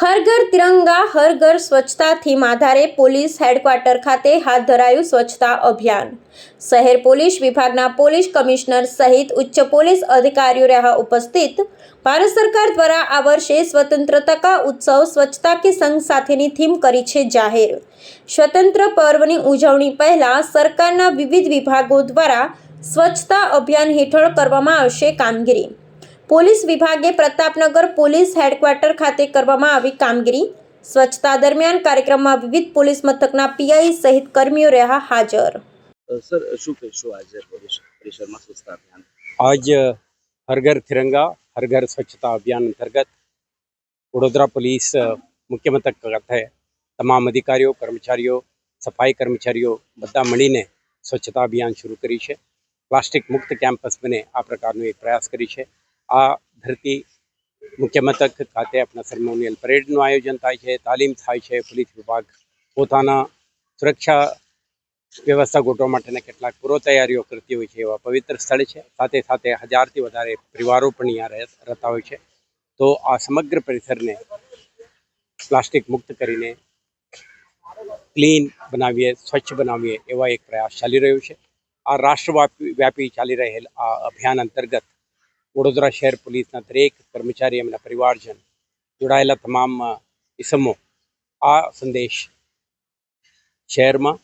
હર ઘર તિરંગા હર ઘર સ્વચ્છતાથી આધારે પોલીસ હેડક્વાર્ટર ખાતે હાથ ધરાયું સ્વચ્છતા અભિયાન। શહેર પોલીસ વિભાગના પોલીસ કમિશનર સહિત ઉચ્ચ પોલીસ અધિકારીઓ રહ્યા ઉપસ્થિત। ભારત સરકાર દ્વારા આ વર્ષે સ્વતંત્રતા ઉત્સવ સ્વચ્છતા કે સંગ સાથેની થીમ કરી છે જાહેર। સ્વતંત્ર પર્વની ઉજવણી પહેલા સરકારના વિવિધ વિભાગો દ્વારા સ્વચ્છતા અભિયાન હેઠળ કરવામાં આવશે કામગીરી। પોલીસ વિભાગે પ્રતાપનગર પોલીસ હેડક્વાર્ટર ખાતે કરવામાં આવી કામગીરી। સ્વચ્છતા દરમિયાન કાર્યક્રમમાં વિવિધ પોલીસ મથકના પીઆઈ સહિત કર્મીઓ રહ્યા હાજર। સર શું કહીશું આજે પોલીસ પરિસરમાં સ્વચ્છતા અભિયાન? आज हर घर तिरंगा हर घर स्वच्छता अभियान अंतर्गत वडोदरा पुलिस मुख्य मथक खाते तमाम अधिकारीओ कर्मचारीओ सफाई कर्मचारीओ बधा मळीने स्वच्छता अभियान शुरू करी छे। प्लास्टिक मुक्त केम्पस बने आ प्रकारनो एक प्रयास करी छे। आ धरती मुख्य मथक खाते अपना सेरेमोनियल परेडનું आयोजन थाय छे, तालीम थाय छे। पुलिस विभाग पोताना सुरक्षा व्यवस्था गोठवा माटेना કેટલાક પૂર્વ તૈયારીઓ કરતી હોય છે। એવા પવિત્ર સ્થળ છે। સાથે સાથે હજારથી વધારે પરિવારો પણ અહીંયા રહેતા હોય છે। તો આ સમગ્ર પરિસરને પ્લાસ્ટિક મુક્ત કરીને ક્લીન બનાવીએ, સ્વચ્છ બનાવીએ એવા એક પ્રયાસ ચાલી રહ્યો છે। આ રાષ્ટ્રવ્યાપી ચાલી રહેલ આ અભિયાન અંતર્ગત વડોદરા શહેર પોલીસના દરેક કર્મચારી એમના પરિવારજન જોડાયેલા તમામ ઇસમો આ સંદેશ શહેરમાં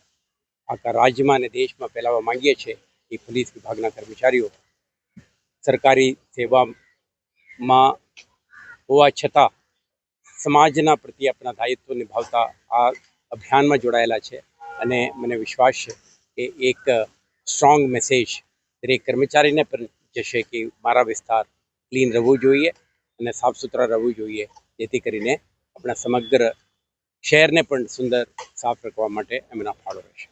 આખા રાજ્યમાં અને દેશમાં ફેલાવવા માંગીએ છીએ કે પોલીસ વિભાગના કર્મચારીઓ સરકારી સેવામાં હોવા છતાં સમાજના પ્રતિ આપણા દાયિત્વ નિભાવતા આ અભિયાનમાં જોડાયેલા છે। અને મને વિશ્વાસ છે કે એક સ્ટ્રોંગ મેસેજ દરેક કર્મચારીને પણ જશે કે મારા વિસ્તાર ક્લીન રહેવું જોઈએ અને સાફ સુથરા રહેવું જોઈએ, જેથી કરીને આપણા સમગ્ર શહેરને પણ સુંદર સાફ રાખવા માટે એમના ફાળો રહેશે।